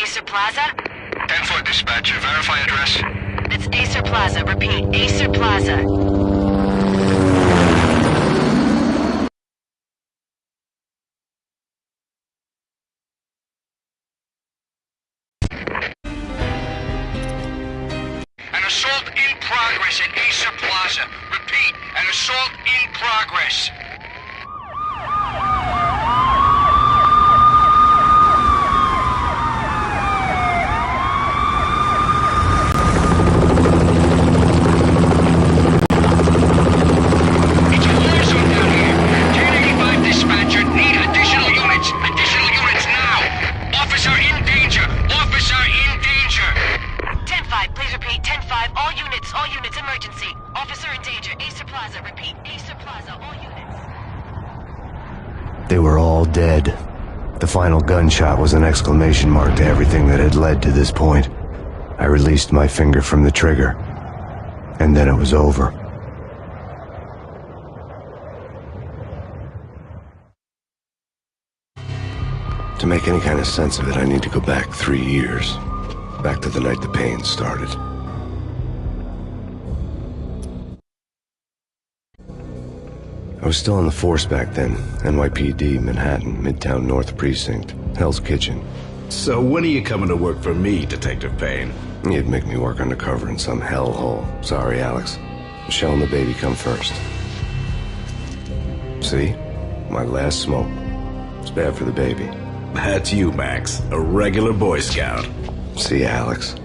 Acer Plaza? 10-4 dispatcher. Verify address. It's Acer Plaza. Repeat, Acer Plaza. An assault in progress at Acer Plaza. Repeat, an assault in progress. It's a war zone down here. 1085 dispatcher. Need additional units. Additional units now. Officer in danger. Officer in danger. 10-5, please repeat. 10-5, all units, emergency. Officer in danger, Acer Plaza. Repeat, Acer Plaza, all units. They were all dead. The final gunshot was an exclamation mark to everything that had led to this point. I released my finger from the trigger, and then it was over. To make any kind of sense of it, I need to go back 3 years. Back to the night the Payne started. I was still on the force back then. NYPD, Manhattan, Midtown North Precinct, Hell's Kitchen. So when are you coming to work for me, Detective Payne? You'd make me work undercover in some hellhole. Sorry, Alex. Michelle and the baby come first. See? My last smoke. It's bad for the baby. That's you, Max. A regular Boy Scout. See, Alex?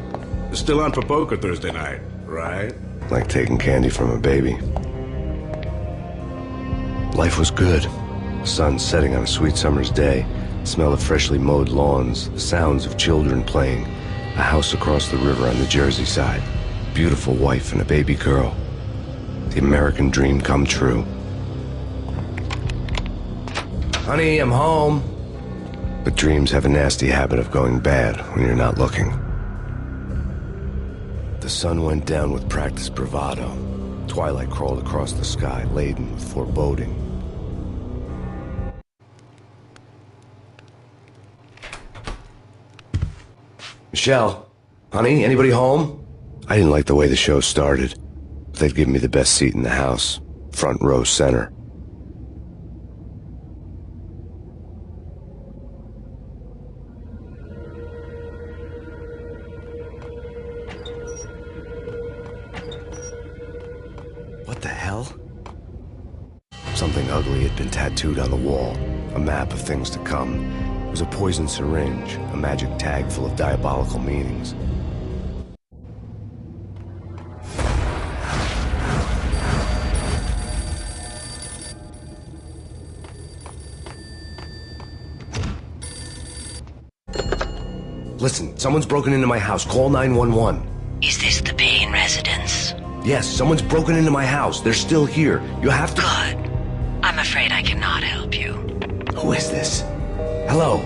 Still on for poker Thursday night, right? Like taking candy from a baby. Life was good. Sun setting on a sweet summer's day. Smell of freshly mowed lawns. The sounds of children playing. A house across the river on the Jersey side. Beautiful wife and a baby girl. The American dream come true. Honey, I'm home. But dreams have a nasty habit of going bad when you're not looking. The sun went down with practiced bravado. Twilight crawled across the sky, laden with foreboding. Michelle, honey, anybody home? I didn't like the way the show started. They'd give me the best seat in the house, front row center. What the hell? Something ugly had been tattooed on the wall, a map of things to come. It was a poison syringe, a magic tag full of diabolical meanings. Listen, someone's broken into my house. Call 911. Is this the Payne residence? Yes, someone's broken into my house. They're still here. You have to... Good. I'm afraid I cannot help you. Who is this? Hello?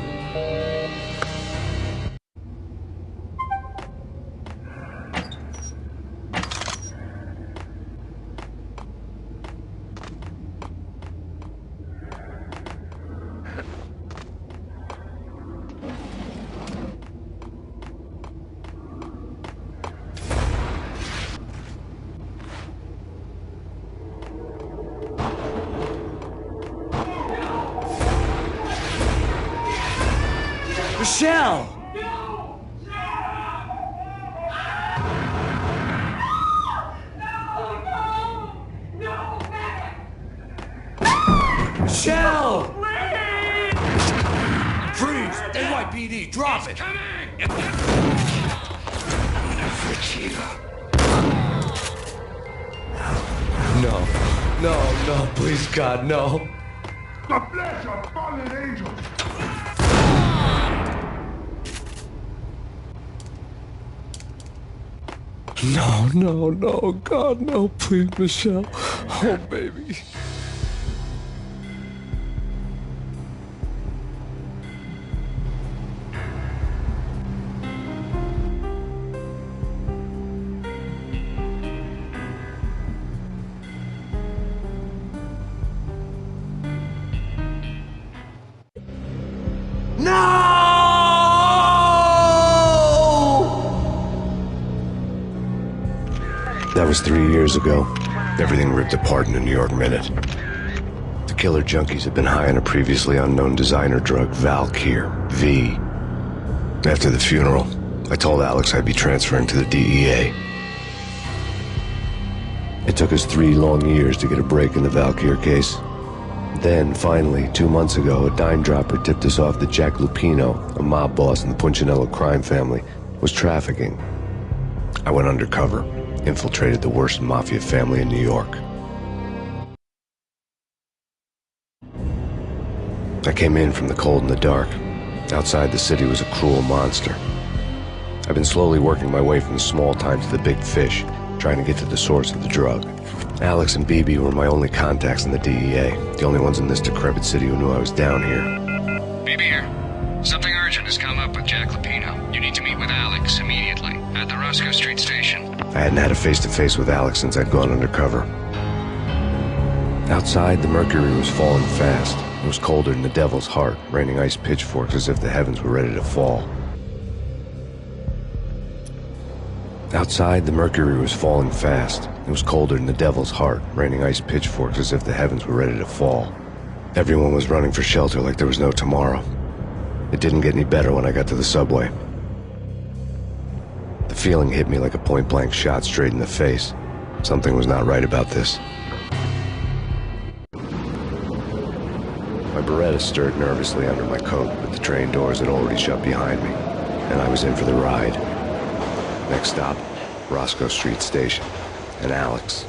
Michelle! Michelle! Freeze! NYPD, drop it! No, please, God, no. The flesh of fallen angels. No, God, no, please, Michelle. Oh, baby. No! That was 3 years ago. Everything ripped apart in a New York minute. The killer junkies had been high on a previously unknown designer drug, Valkyr, V. After the funeral, I told Alex I'd be transferring to the DEA. It took us 3 long years to get a break in the Valkyr case. Then, finally, 2 months ago, a dime dropper tipped us off that Jack Lupino, a mob boss in the Punchinello crime family, was trafficking. I went undercover, infiltrated the worst mafia family in New York. I came in from the cold and the dark. Outside the city was a cruel monster. I've been slowly working my way from the small time to the big fish, trying to get to the source of the drug. Alex and BB were my only contacts in the DEA, the only ones in this decrepit city who knew I was down here. BB here. Something urgent has come up with Jack Lupino. You need to meet with Alex immediately at the Roscoe Street station. I hadn't had a face-to-face with Alex since I'd gone undercover. Outside, the mercury was falling fast. It was colder than the devil's heart, raining ice pitchforks as if the heavens were ready to fall. Outside, the mercury was falling fast. It was colder than the devil's heart, raining ice pitchforks as if the heavens were ready to fall. Everyone was running for shelter like there was no tomorrow. It didn't get any better when I got to the subway. The feeling hit me like a point-blank shot straight in the face. Something was not right about this. My Beretta stirred nervously under my coat, but the train doors had already shut behind me, and I was in for the ride. Next stop, Roscoe Street Station, and Alex.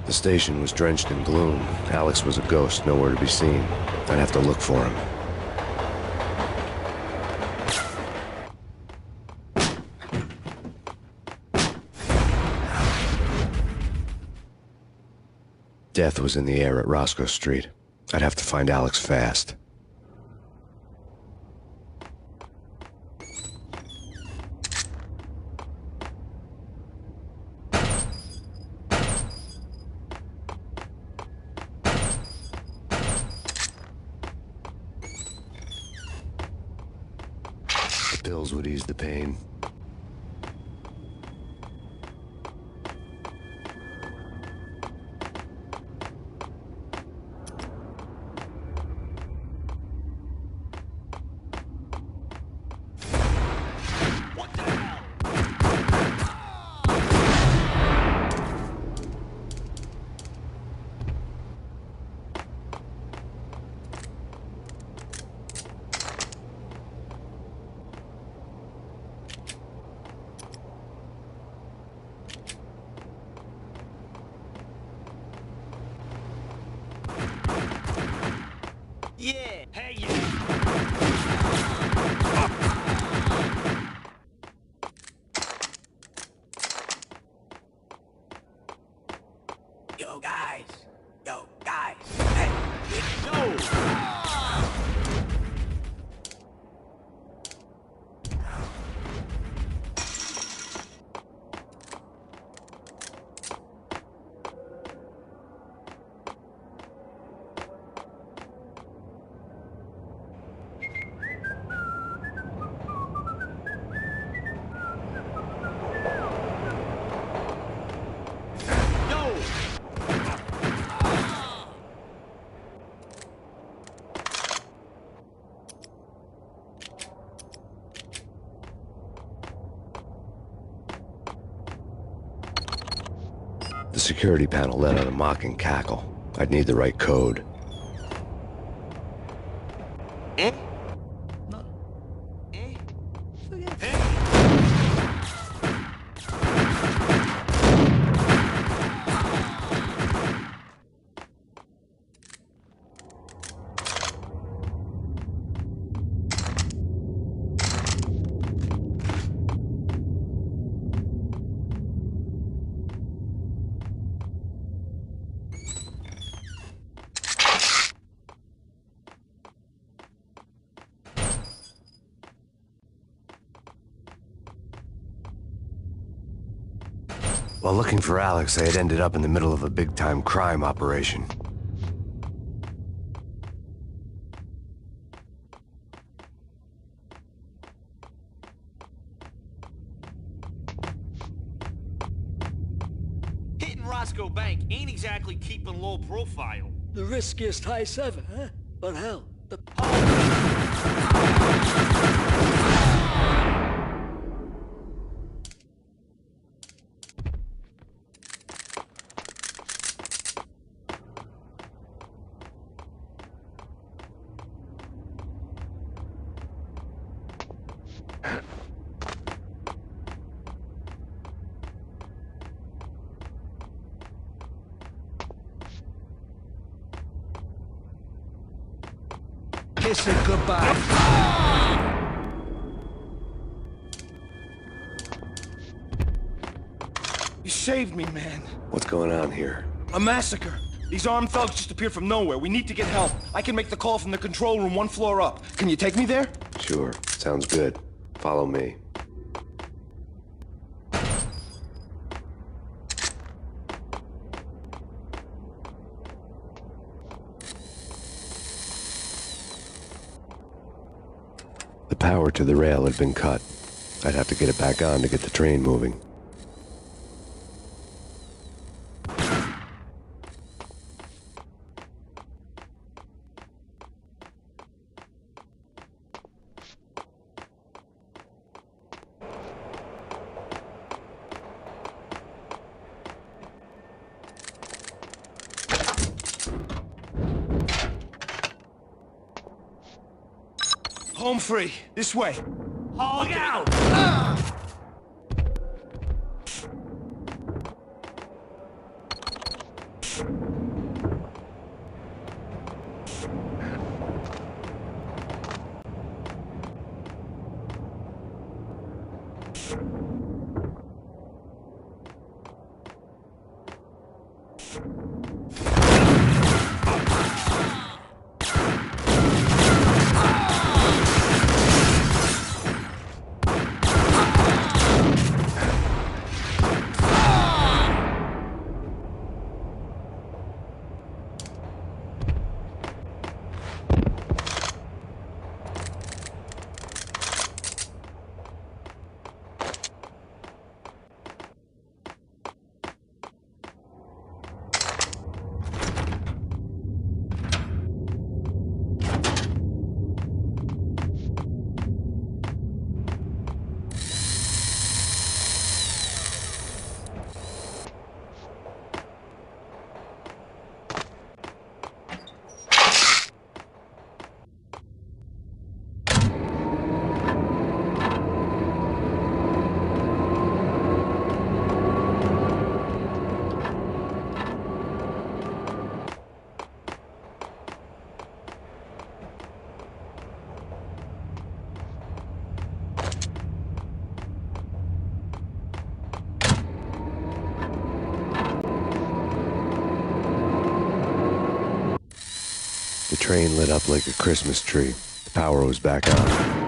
The station was drenched in gloom. Alex was a ghost, nowhere to be seen. I'd have to look for him. Death was in the air at Roscoe Street. I'd have to find Alex fast. The pills would ease the pain. Yeah, hey, yeah. Yo, guys. Yo, guys. Hey, yo. The security panel let out a mocking cackle. I'd need the right code. While looking for Alex, I had ended up in the middle of a big-time crime operation. Hitting Roscoe Bank ain't exactly keeping low profile. The riskiest high seven, huh? But hell, the... Kiss it goodbye. You saved me, man. What's going on here? A massacre. These armed thugs just appeared from nowhere. We need to get help. I can make the call from the control room 1 floor up. Can you take me there? Sure, sounds good. Follow me. The power to the rail had been cut. I'd have to get it back on to get the train moving. Home free. This way. Look out! The train lit up like a Christmas tree. The power was back on.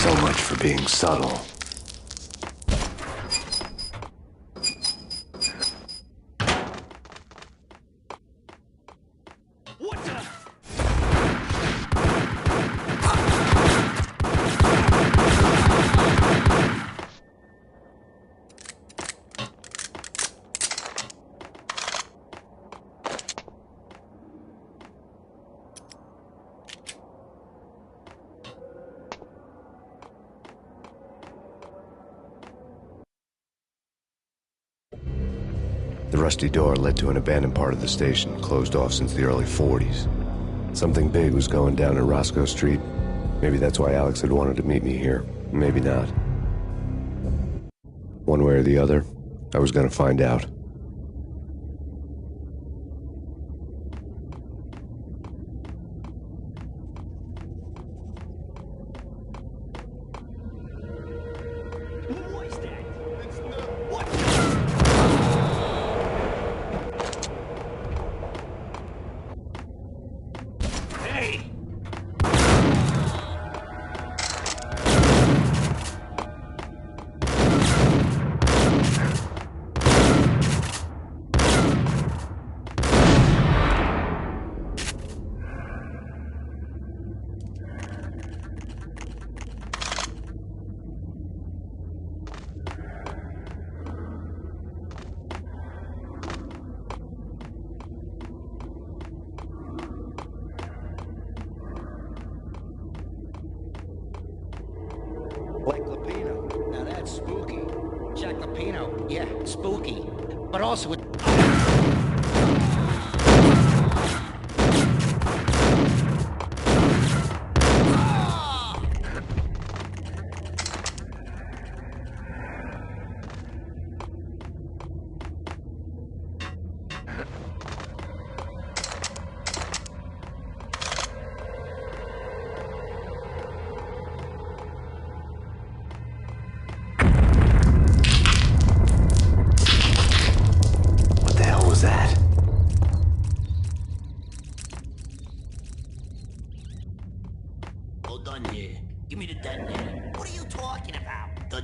So much for being subtle. What the? rusty door led to an abandoned part of the station, closed off since the early 40s. Something big was going down in Roscoe Street. Maybe that's why Alex had wanted to meet me here. Maybe not. One way or the other, I was gonna find out. Like Lapino. Now that's spooky. Jack Lapino. Yeah, spooky. But also with... Done here. Give me the detonator. What are you talking about? The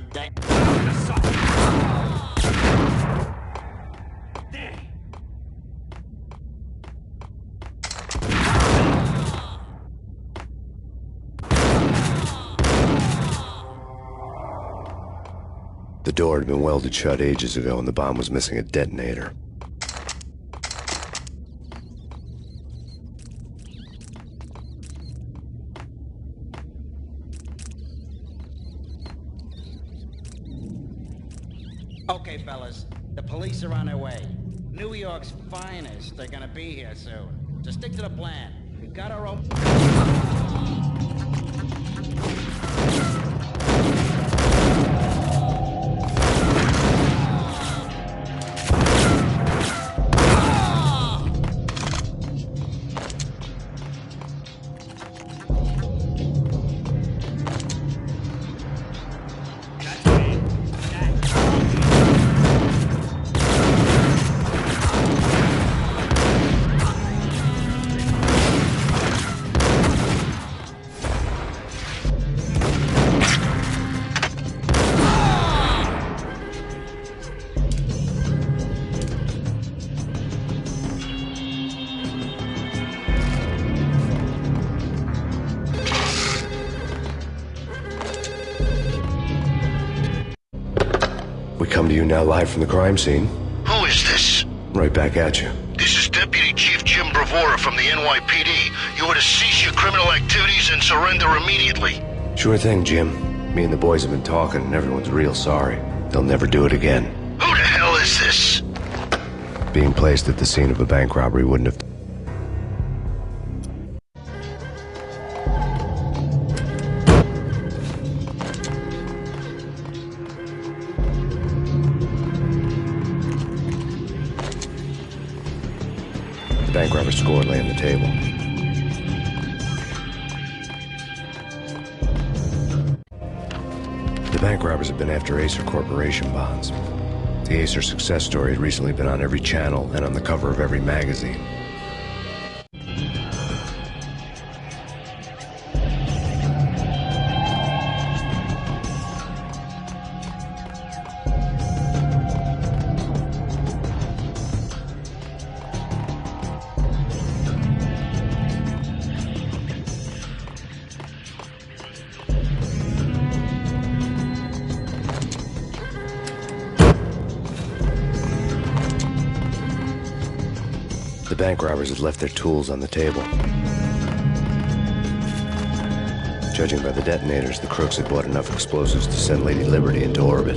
The door had been welded shut ages ago and the bomb was missing a detonator. Okay, fellas. The police are on their way. New York's finest. They're gonna be here soon. So stick to the plan. We got our own... We come to you now live from the crime scene. Who is this? Right back at you. This is Deputy Chief Jim Bravura from the NYPD. You are to cease your criminal activities and surrender immediately. Sure thing, Jim. Me and the boys have been talking and everyone's real sorry. They'll never do it again. Who the hell is this? Being placed at the scene of a bank robbery wouldn't have... The bank robber score lay on the table. The bank robbers have been after Acer Corporation bonds. The Acer success story had recently been on every channel and on the cover of every magazine. The bank robbers had left their tools on the table. Judging by the detonators, the crooks had bought enough explosives to send Lady Liberty into orbit.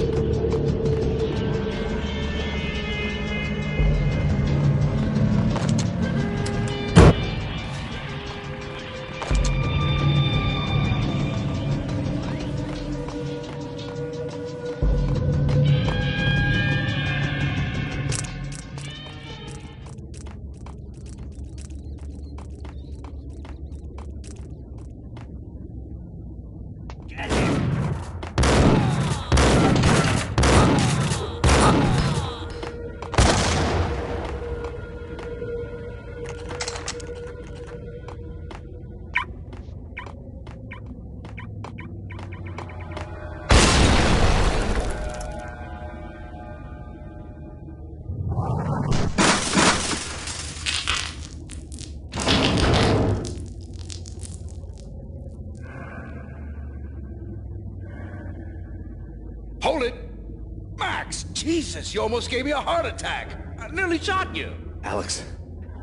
Jesus, you almost gave me a heart attack. I nearly shot you. Alex,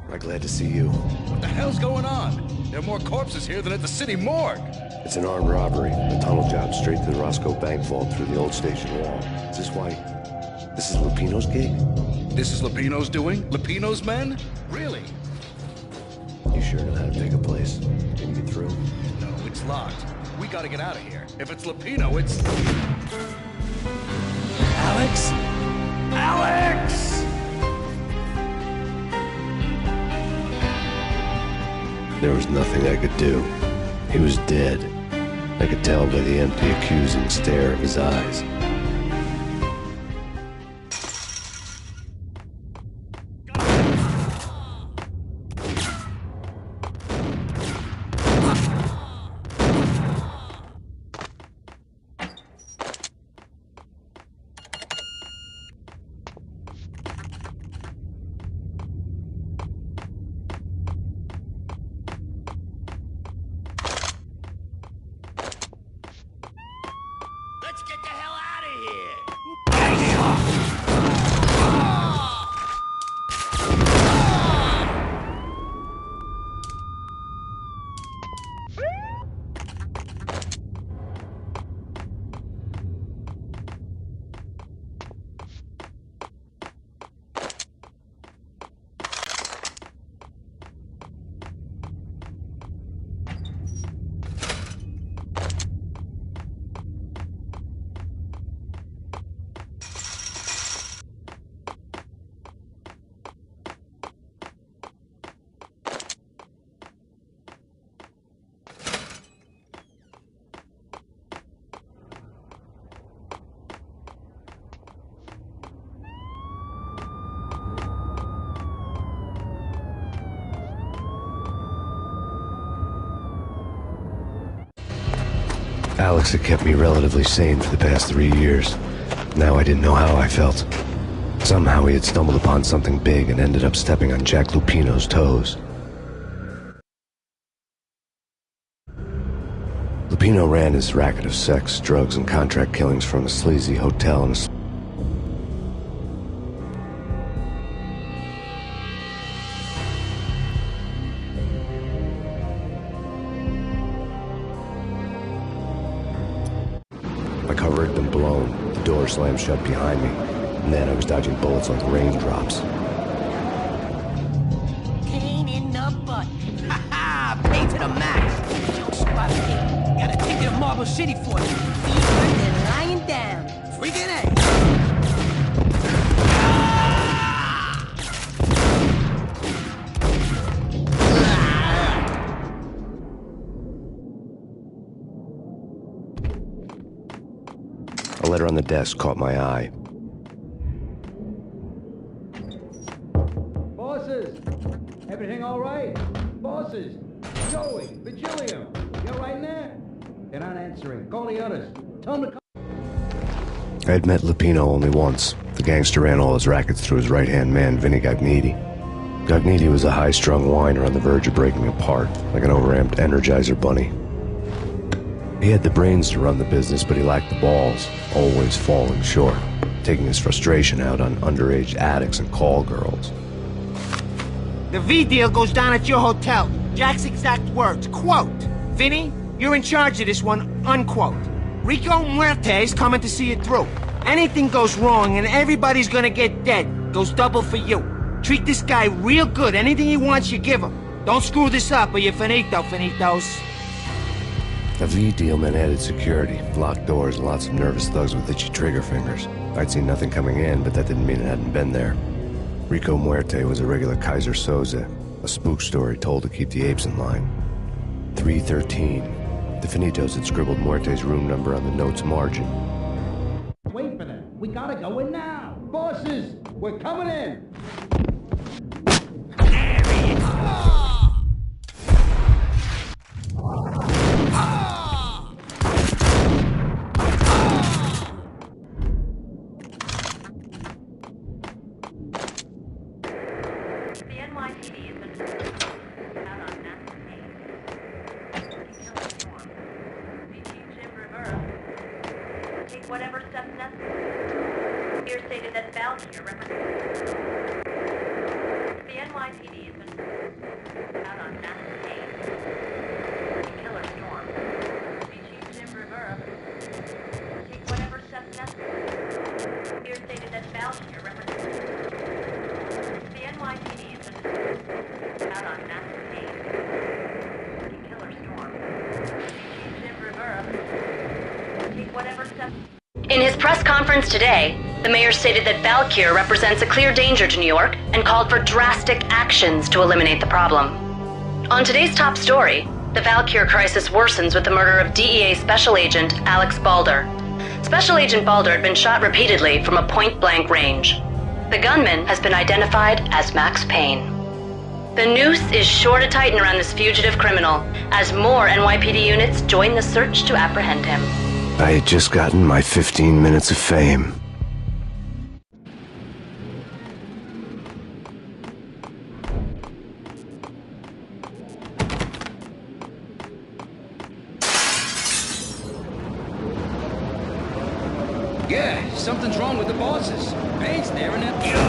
I'm glad to see you. What the hell's going on? There are more corpses here than at the city morgue. It's an armed robbery. A tunnel job straight to the Roscoe Bank vault through the old station wall. Is this why? This is Lupino's gig? This is Lupino's doing? Lupino's men? Really? You sure know how to pick a place? Can you get through? No, it's locked. We gotta get out of here. If it's Lupino, it's... Alex? Alex! There was nothing I could do. He was dead. I could tell by the empty, accusing stare of his eyes. Let's get the hell out of here! Alex had kept me relatively sane for the past 3 years. Now I didn't know how I felt. Somehow he had stumbled upon something big and ended up stepping on Jack Lupino's toes. Lupino ran his racket of sex, drugs, and contract killings from a sleazy hotel in a My cover had been blown, the door slammed shut behind me, and then I was dodging bullets like raindrops. Payne in the butt. Ha ha! Payne to the max. Don't spot me. Got a ticket to Marble City for you. Fever and lying down. Freaking A. A letter on the desk caught my eye. Bosses! Everything all right? Bosses! Joey! Vigilio! You all right in there? They're not answering. Call the others. Tell them to come. I had met Lupino only once. The gangster ran all his rackets through his right-hand man, Vinny Gagniti. Gagniti was a high-strung whiner on the verge of breaking apart, like an overamped Energizer bunny. He had the brains to run the business, but he lacked the balls, always falling short, taking his frustration out on underage addicts and call girls. The V deal goes down at your hotel. Jack's exact words, quote, "Vinny, you're in charge of this one," unquote. Rico Muerte's coming to see it through. Anything goes wrong and everybody's gonna get dead, goes double for you. Treat this guy real good. Anything he wants, you give him. Don't screw this up or you're finito, finitos. A V deal meant added security, locked doors, and lots of nervous thugs with itchy trigger fingers. I'd seen nothing coming in, but that didn't mean it hadn't been there. Rico Muerte was a regular Kaiser Soze, a spook story told to keep the apes in line. 313. The Finitos had scribbled Muerte's room number on the note's margin. Wait for them. We gotta go in now. Bosses! We're coming in! Here stated that Valkyrie represents... The NYPD has been out on massive Payne. Killer storm. Chief Jim Rivera. Take whatever steps necessary. Here stated that Valkyrie represents... The NYPD has been out on massive Payne. Killer storm. Chief Jim Rivera. Take whatever steps... In his press conference today, the mayor stated that Valkyr represents a clear danger to New York and called for drastic actions to eliminate the problem. On today's top story, the Valkyr crisis worsens with the murder of DEA Special Agent Alex Balder. Special Agent Balder had been shot repeatedly from a point-blank range. The gunman has been identified as Max Payne. The noose is sure to tighten around this fugitive criminal as more NYPD units join the search to apprehend him. I had just gotten my 15 minutes of fame. Yeah, something's wrong with the bosses. Payne's staring at you.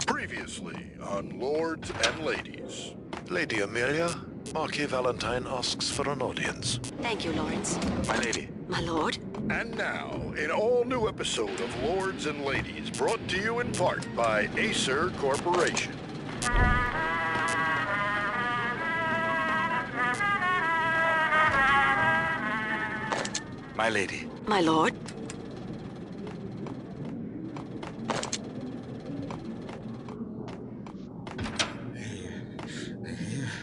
Previously on Lords and Ladies. Lady Amelia, Marquis Valentine asks for an audience. Thank you, Lawrence. My lady. My lord. And now, an all-new episode of Lords and Ladies, brought to you in part by Acer Corporation. My lady. My lord.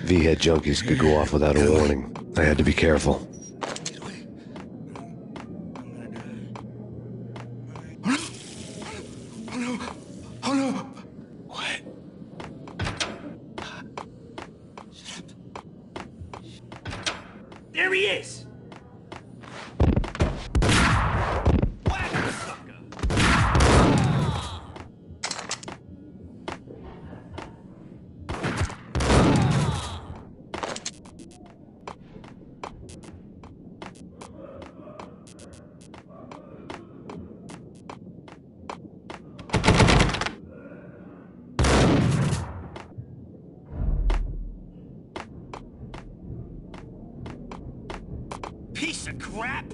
V-head junkies could go off without a warning. I had to be careful. There he is! Piece of crap!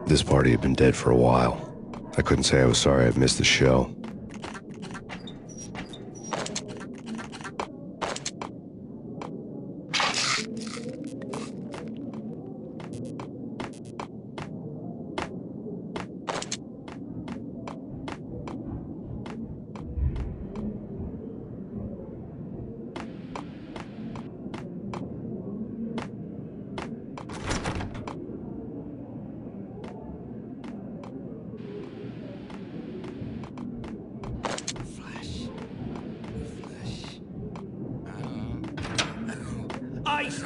This party had been dead for a while. I couldn't say I was sorry I'd missed the show. Ice!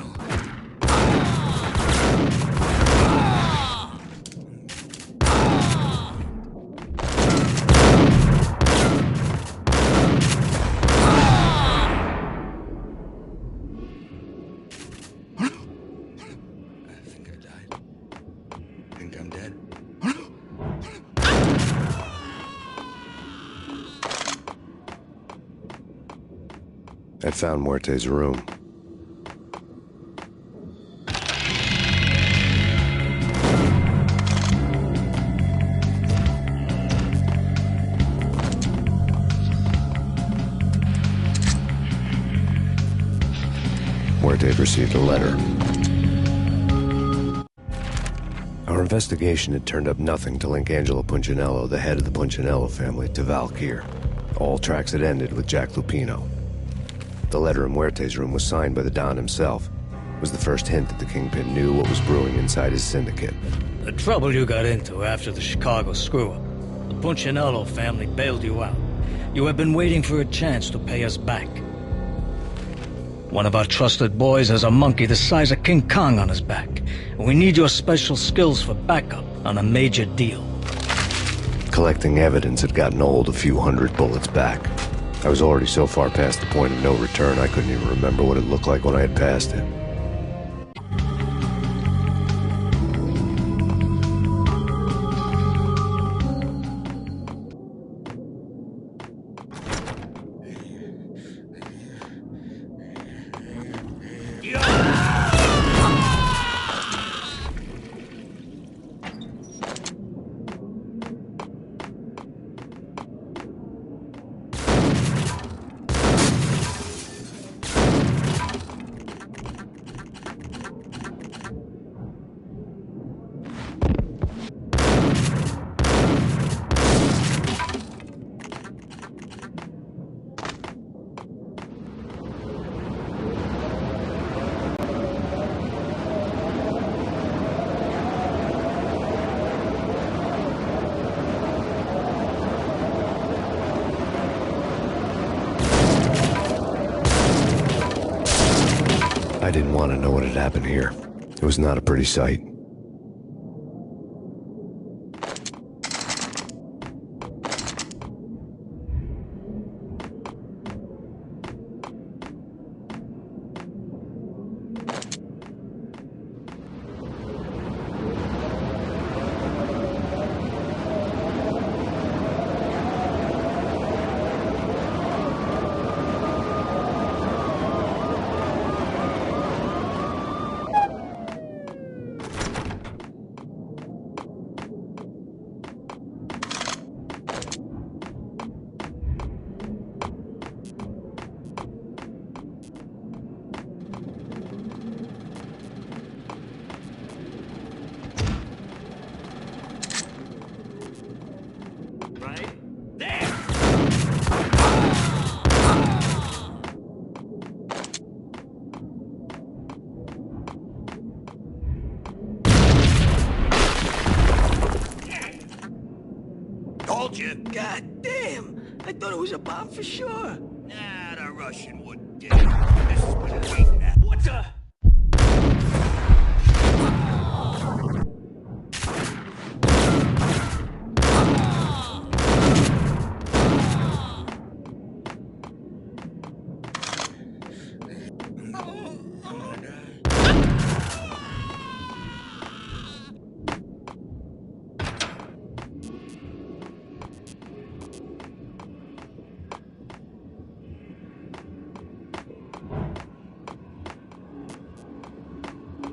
I'd found Muerte's room. Muerte had received a letter. Our investigation had turned up nothing to link Angelo Punchinello, the head of the Punchinello family, to Valkyr. All tracks had ended with Jack Lupino. The letter in Muerte's room was signed by the Don himself. It was the first hint that the Kingpin knew what was brewing inside his syndicate. The trouble you got into after the Chicago screw-up. The Punchinello family bailed you out. You have been waiting for a chance to pay us back. One of our trusted boys has a monkey the size of King Kong on his back. And we need your special skills for backup on a major deal. Collecting evidence had gotten old a few hundred bullets back. I was already so far past the point of no return, I couldn't even remember what it looked like when I had passed it. I didn't want to know what had happened here. It was not a pretty sight. Told you. God damn! I thought it was a bomb for sure. Nah, the Russian wouldn't get it. This is what it's aimed at. What the?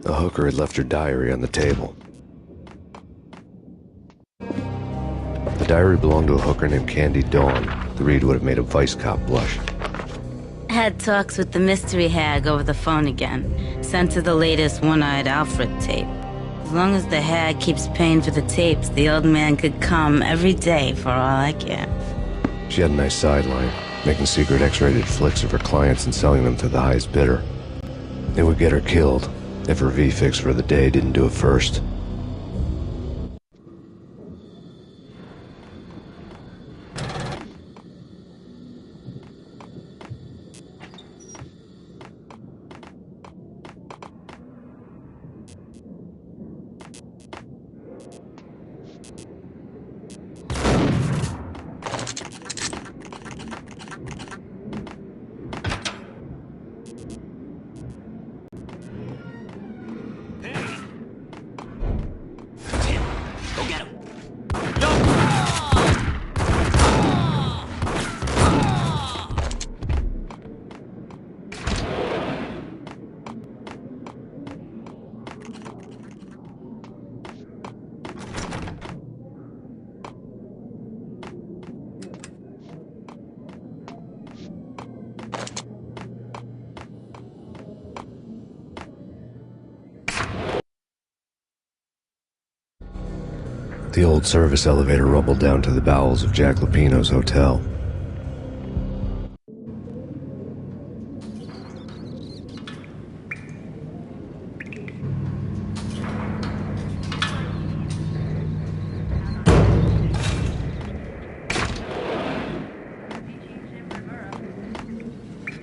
The hooker had left her diary on the table. The diary belonged to a hooker named Candy Dawn. The read would have made a vice cop blush. Had talks with the mystery hag over the phone again. Sent her the latest One-Eyed Alfred tape. As long as the hag keeps paying for the tapes, the old man could come every day for all I care. She had a nice sideline, making secret X-rated flicks of her clients and selling them to the highest bidder. It would get her killed if her V-fix for the day didn't do it first. The old service elevator rumbled down to the bowels of Jack Lupino's hotel.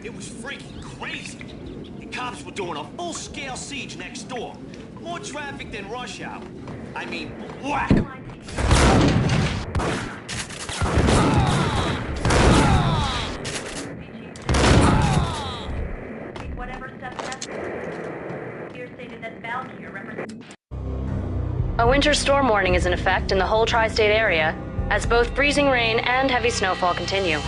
It was freaking crazy. The cops were doing a full-scale siege next door. More traffic than rush hour. I mean, whack! Whatever stuff necessary. Here stated that Valkyr represents. A winter storm warning is in effect in the whole tri-state area, as both freezing rain and heavy snowfall continue.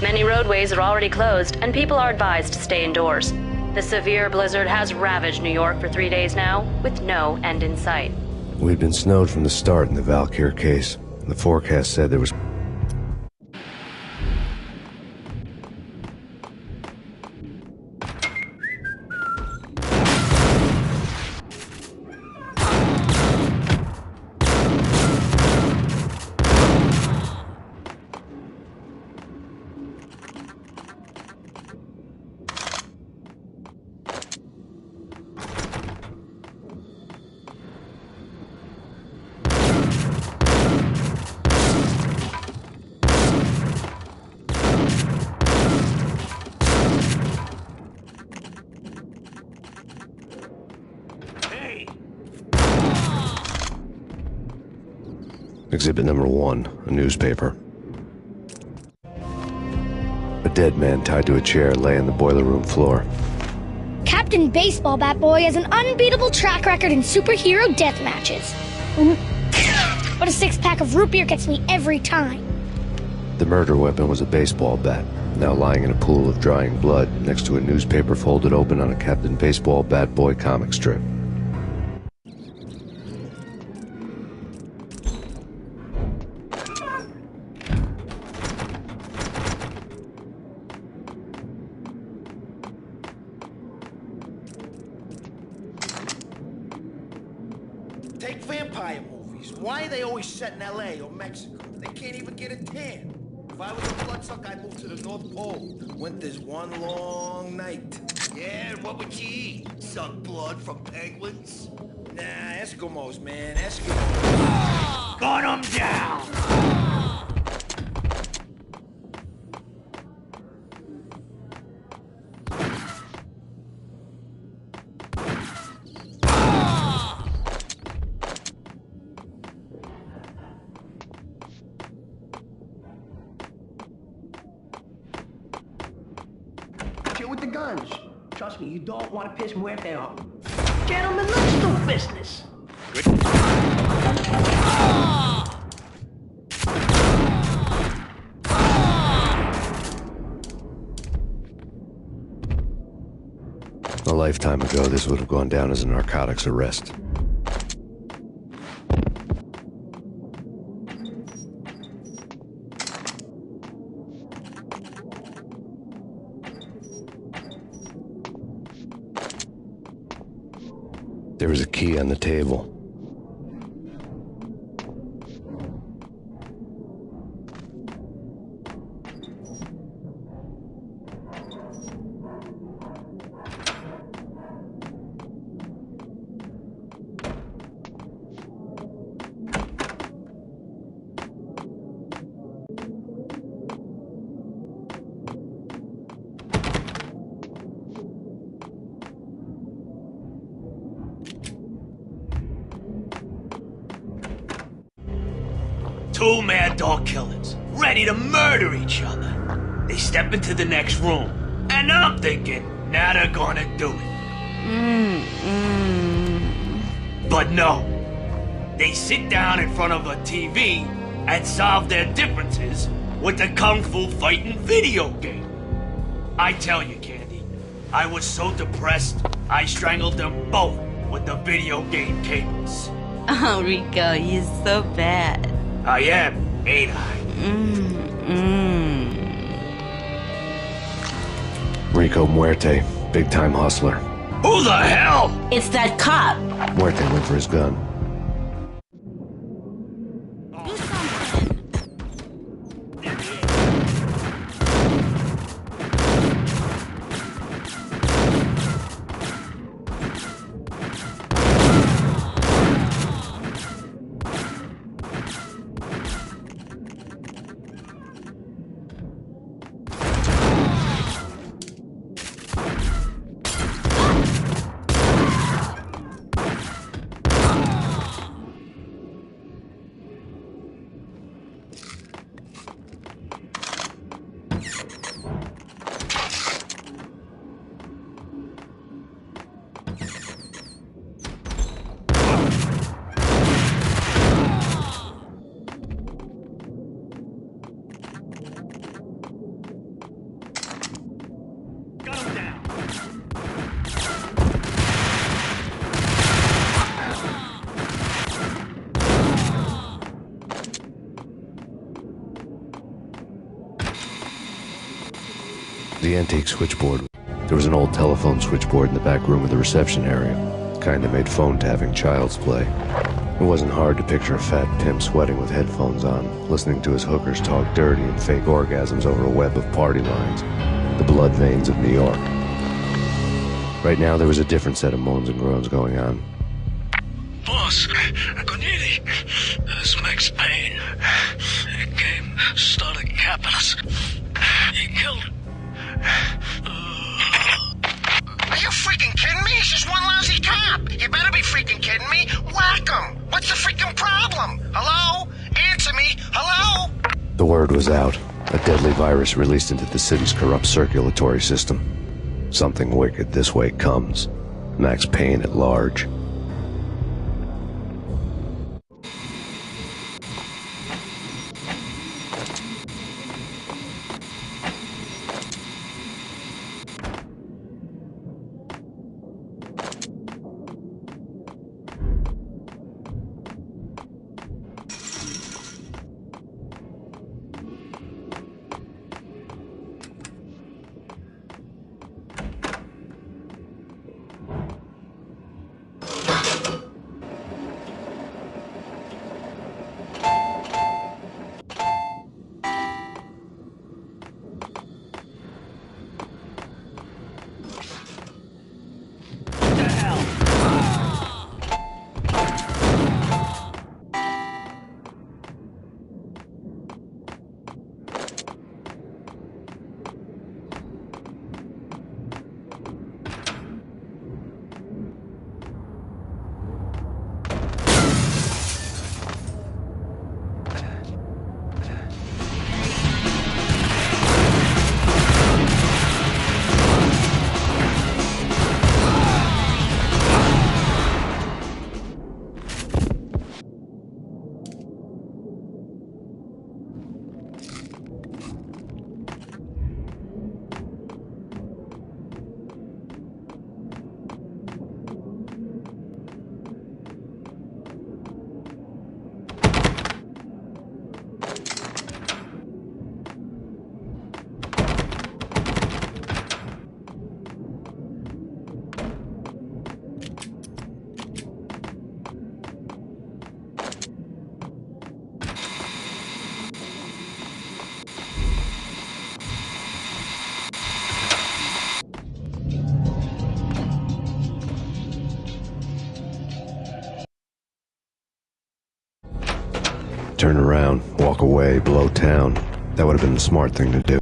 Many roadways are already closed, and people are advised to stay indoors. The severe blizzard has ravaged New York for 3 days now, with no end in sight. We'd been snowed from the start in the Valkyr case. The forecast said there was... Exhibit number 1, a newspaper. A dead man tied to a chair lay on the boiler room floor. Captain Baseball Bat Boy has an unbeatable track record in superhero death matches. But a 6-pack of root beer gets me every time. The murder weapon was a baseball bat, now lying in a pool of drying blood next to a newspaper folded open on a Captain Baseball Bat Boy comic strip. Take vampire movies. Why are they always set in L.A. or Mexico? They can't even get a tan. If I was a bloodsucker, I'd move to the North Pole. Winter's one long night. Yeah, what would you eat? Suck blood from penguins? Nah, Eskimos, man. Eskimos. Gun 'em down! Chill with the guns. Trust me, you don't want to piss Muerte off. Gentlemen, let's do business. A lifetime ago, this would have gone down as a narcotics arrest. There was a key on the table. Two mad dog killers, ready to murder each other. They step into the next room, and I'm thinking, now they're gonna do it. But no. They sit down in front of a TV and solve their differences with the Kung Fu fighting video game. I tell you, Candy, I was so depressed, I strangled them both with the video game cables. Oh, Rico, you're so bad. I am, ain't I? Rico Muerte, big-time hustler. Who the hell? It's that cop. Muerte went for his gun. the antique switchboard. There was an old telephone switchboard in the back room of the reception area, kind that made phone tapping child's play. It wasn't hard to picture a fat pimp sweating with headphones on, listening to his hookers talk dirty and fake orgasms over a web of party lines, the blood veins of New York. Right now, there was a different set of moans and groans going on. Boss, Cornelia, this is Max Payne. He came, started capping us. He killed... Are you freaking kidding me? He's just one lousy cop. You better be freaking kidding me. Whack him. What's the freaking problem? Hello? Answer me. Hello? The word was out. A deadly virus released into the city's corrupt circulatory system. Something wicked this way comes. Max Payne at large. Turn around, walk away, blow town. That would have been the smart thing to do.